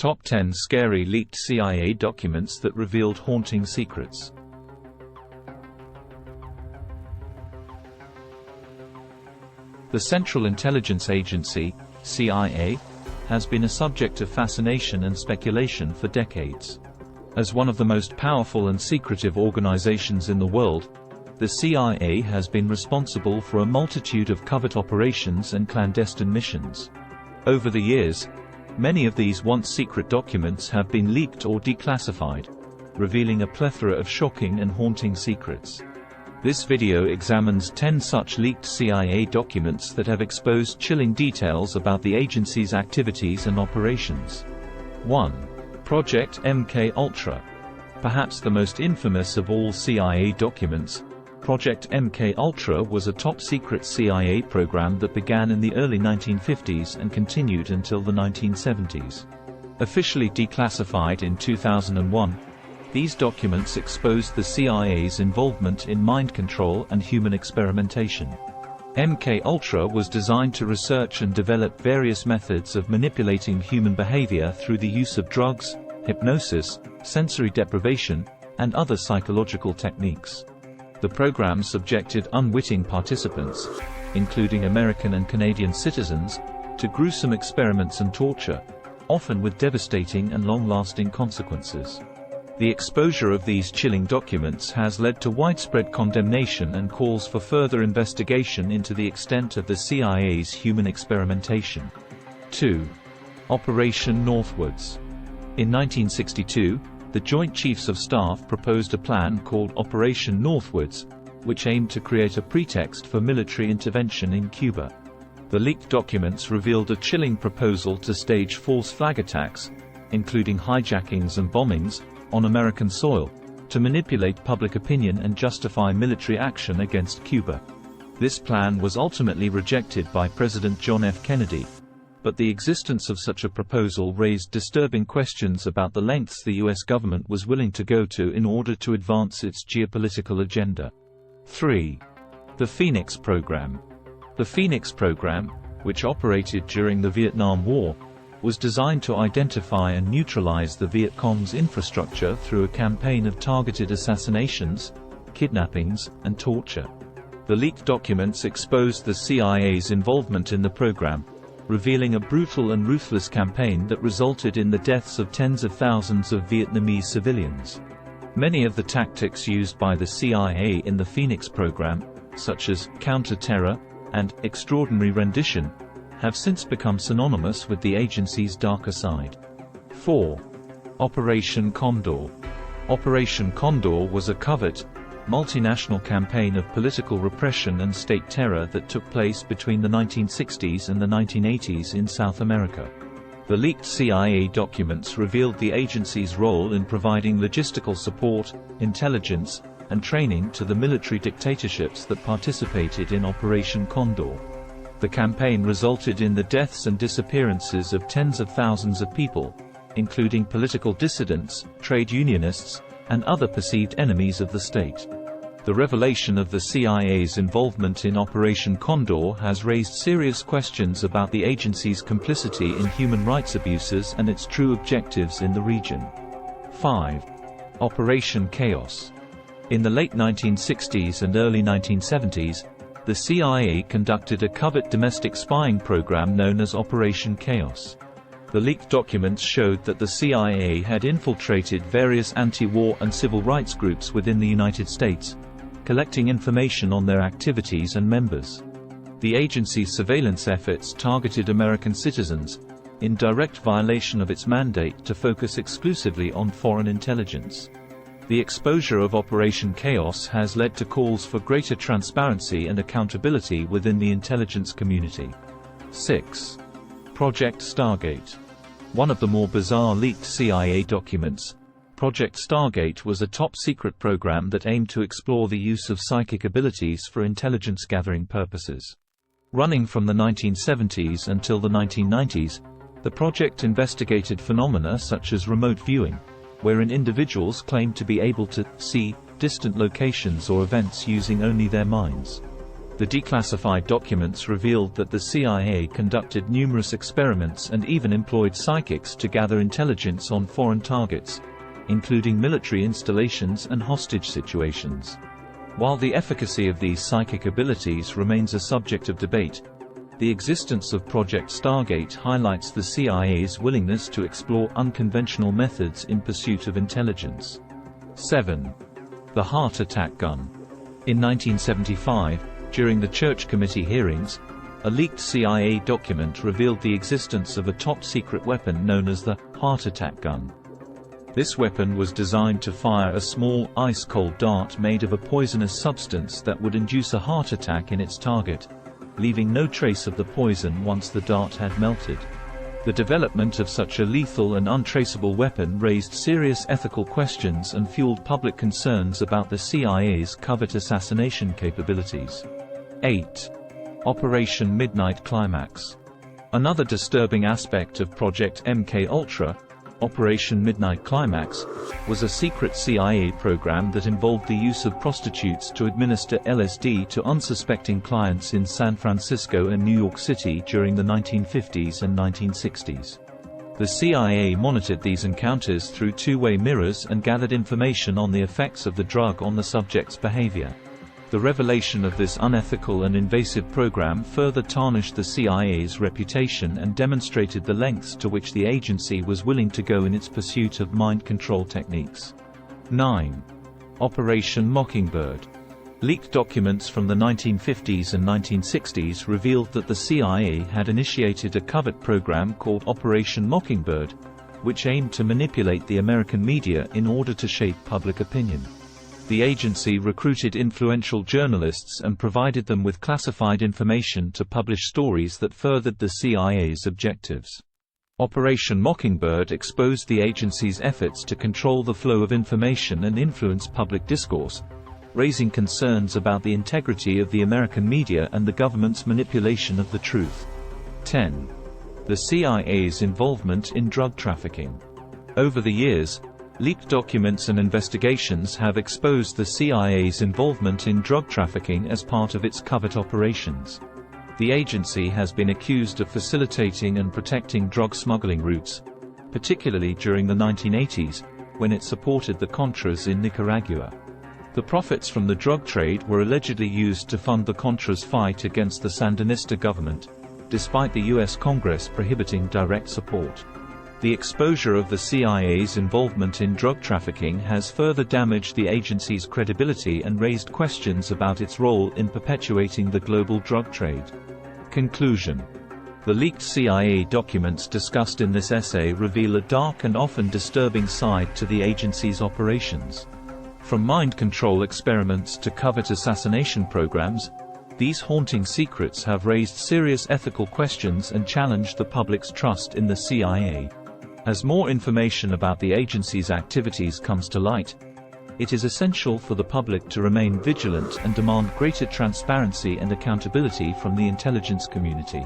Top 10 Scary Leaked CIA Documents That Revealed Haunting Secrets. The Central Intelligence Agency, CIA, has been a subject of fascination and speculation for decades. As one of the most powerful and secretive organizations in the world, the CIA has been responsible for a multitude of covert operations and clandestine missions. Over the years, many of these once secret documents have been leaked or declassified, revealing a plethora of shocking and haunting secrets. This video examines 10 such leaked CIA documents that have exposed chilling details about the agency's activities and operations. 1. Project MK-Ultra. Perhaps the most infamous of all CIA documents, Project MK-Ultra was a top-secret CIA program that began in the early 1950s and continued until the 1970s. Officially declassified in 2001, these documents exposed the CIA's involvement in mind control and human experimentation. MK-Ultra was designed to research and develop various methods of manipulating human behavior through the use of drugs, hypnosis, sensory deprivation, and other psychological techniques. The program subjected unwitting participants, including American and Canadian citizens, to gruesome experiments and torture, often with devastating and long-lasting consequences. The exposure of these chilling documents has led to widespread condemnation and calls for further investigation into the extent of the CIA's human experimentation. 2. Operation Northwoods. In 1962, the Joint Chiefs of Staff proposed a plan called Operation Northwoods, which aimed to create a pretext for military intervention in Cuba. The leaked documents revealed a chilling proposal to stage false flag attacks, including hijackings and bombings, on American soil, to manipulate public opinion and justify military action against Cuba. This plan was ultimately rejected by President John F. Kennedy, but the existence of such a proposal raised disturbing questions about the lengths the U.S. government was willing to go to in order to advance its geopolitical agenda. 3. The Phoenix Program. The Phoenix Program, which operated during the Vietnam War, was designed to identify and neutralize the Viet Cong's infrastructure through a campaign of targeted assassinations, kidnappings, and torture. The leaked documents exposed the CIA's involvement in the program, revealing a brutal and ruthless campaign that resulted in the deaths of tens of thousands of Vietnamese civilians. Many of the tactics used by the CIA in the Phoenix program, such as counter-terror and extraordinary rendition, have since become synonymous with the agency's darker side. 4. Operation Condor. Operation Condor was a covert, multinational campaign of political repression and state terror that took place between the 1960s and the 1980s in South America. The leaked CIA documents revealed the agency's role in providing logistical support, intelligence, and training to the military dictatorships that participated in Operation Condor. The campaign resulted in the deaths and disappearances of tens of thousands of people, including political dissidents, trade unionists, and other perceived enemies of the state. The revelation of the CIA's involvement in Operation Condor has raised serious questions about the agency's complicity in human rights abuses and its true objectives in the region. 5. Operation Chaos. In the late 1960s and early 1970s, the CIA conducted a covert domestic spying program known as Operation Chaos. The leaked documents showed that the CIA had infiltrated various anti-war and civil rights groups within the United States, collecting information on their activities and members. The agency's surveillance efforts targeted American citizens, in direct violation of its mandate to focus exclusively on foreign intelligence. The exposure of Operation Chaos has led to calls for greater transparency and accountability within the intelligence community. 6. Project Stargate. One of the more bizarre leaked CIA documents, Project Stargate was a top-secret program that aimed to explore the use of psychic abilities for intelligence-gathering purposes. Running from the 1970s until the 1990s, the project investigated phenomena such as remote viewing, wherein individuals claimed to be able to see distant locations or events using only their minds. The declassified documents revealed that the CIA conducted numerous experiments and even employed psychics to gather intelligence on foreign targets, including military installations and hostage situations. While the efficacy of these psychic abilities remains a subject of debate, the existence of Project Stargate highlights the CIA's willingness to explore unconventional methods in pursuit of intelligence. 7. The heart attack gun. In 1975, during the Church Committee hearings, a leaked CIA document revealed the existence of a top-secret weapon known as the heart attack gun. This weapon was designed to fire a small, ice-cold dart made of a poisonous substance that would induce a heart attack in its target, leaving no trace of the poison once the dart had melted. The development of such a lethal and untraceable weapon raised serious ethical questions and fueled public concerns about the CIA's covert assassination capabilities. 8. Operation Midnight Climax. Another disturbing aspect of Project MKUltra, Operation Midnight Climax, was a secret CIA program that involved the use of prostitutes to administer LSD to unsuspecting clients in San Francisco and New York City during the 1950s and 1960s. The CIA monitored these encounters through two-way mirrors and gathered information on the effects of the drug on the subject's behavior. The revelation of this unethical and invasive program further tarnished the CIA's reputation and demonstrated the lengths to which the agency was willing to go in its pursuit of mind control techniques. 9. Operation Mockingbird. Leaked documents from the 1950s and 1960s revealed that the CIA had initiated a covert program called Operation Mockingbird, which aimed to manipulate the American media in order to shape public opinion. The agency recruited influential journalists and provided them with classified information to publish stories that furthered the CIA's objectives. Operation Mockingbird exposed the agency's efforts to control the flow of information and influence public discourse, raising concerns about the integrity of the American media and the government's manipulation of the truth. 10. The CIA's involvement in drug trafficking. Over the years, leaked documents and investigations have exposed the CIA's involvement in drug trafficking as part of its covert operations. The agency has been accused of facilitating and protecting drug smuggling routes, particularly during the 1980s, when it supported the Contras in Nicaragua. The profits from the drug trade were allegedly used to fund the Contras' fight against the Sandinista government, despite the U.S. Congress prohibiting direct support. The exposure of the CIA's involvement in drug trafficking has further damaged the agency's credibility and raised questions about its role in perpetuating the global drug trade. Conclusion. The leaked CIA documents discussed in this essay reveal a dark and often disturbing side to the agency's operations. From mind control experiments to covert assassination programs, these haunting secrets have raised serious ethical questions and challenged the public's trust in the CIA. As more information about the agency's activities comes to light, it is essential for the public to remain vigilant and demand greater transparency and accountability from the intelligence community.